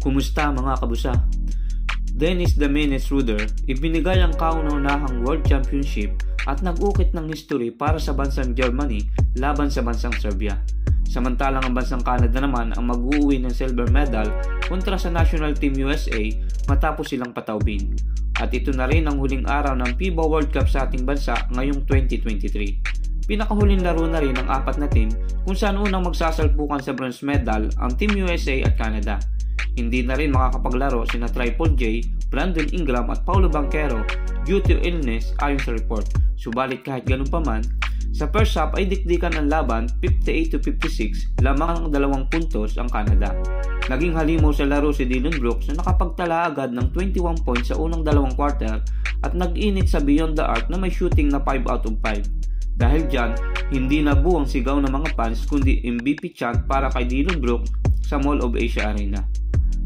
Kumusta mga kabusa? Dennis the Menace Schroeder ibinigay ang kauna-unahang World Championship at nag-ukit ng history para sa bansang Germany laban sa bansang Serbia. Samantalang ang bansang Canada naman ang mag-uuwi ng silver medal kontra sa National Team USA matapos silang pataubin. At ito na rin ang huling araw ng FIBA World Cup sa ating bansa ngayong 2023. Pinakahuling laro na rin ng apat na team kung saan unang magsasalpukan sa bronze medal ang Team USA at Canada. Hindi na rin makakapaglaro sina Triple J, Brandon Ingram at Paolo Banchero due to illness ayon sa report. Subalit kahit ganun pa man, sa first half ay dikdikan ang laban 58-56, lamang ng 2 puntos ang Canada. Naging halimaw sa laro si Dillon Brooks na nakapagtala agad ng 21 points sa unang 2 quarter at nag-init sa beyond the arc na may shooting na 5 out of 5. Dahil dyan, hindi na buwang sigaw ng mga fans kundi MVP chant para kay Dillon Brooks sa Mall of Asia Arena.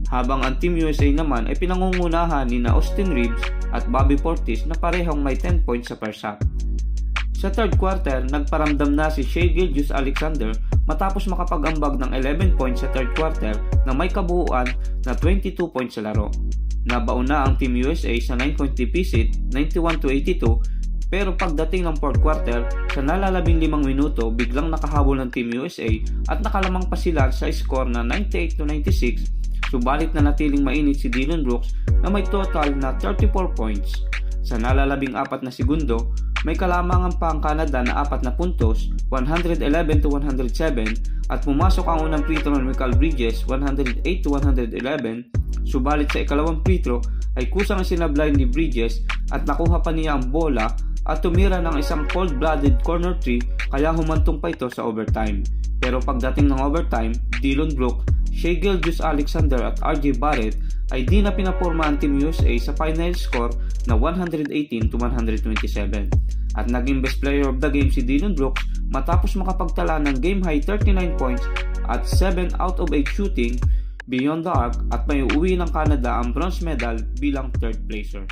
Habang ang Team USA naman ay pinangungunahan ni Austin Reeves at Bobby Portis na parehong may 10 points sa first half. Sa third quarter, nagparamdam na si Shai Gilgeous-Alexander matapos makapag-ambag ng 11 points sa third quarter na may kabuuan na 22 points sa laro. Nabaon na ang Team USA sa 9-point deficit 91-82, pero pagdating ng fourth quarter, sa nalalabing 5 minuto, biglang nakahabol ng Team USA at nakalamang pa sila sa score na 98-96, subalit na natiling mainit si Dillon Brooks na may total na 34 points. Sa nalalabing 4 na segundo, may kalamangan pa ang Canada na 4 na puntos, 111-107, at pumasok ang unang free throw ng Mikal Bridges, 108-111, subalit sa ikalawang free throw ay kusang sinablay ni Bridges at nakuha pa niya ang bola at tumira ng isang cold-blooded corner 3 kaya humantong pa ito sa overtime. Pero pagdating ng overtime, Dillon Brooks, Shai Gilgeous-Alexander at RJ Barrett ay di na pinaporma ang Team USA sa final score na 118-127. At naging best player of the game si Dillon Brooks matapos makapagtala ng game-high 39 points at 7 out of 8 shooting beyond the arc at may uuwi ng Canada ang bronze medal bilang third placer.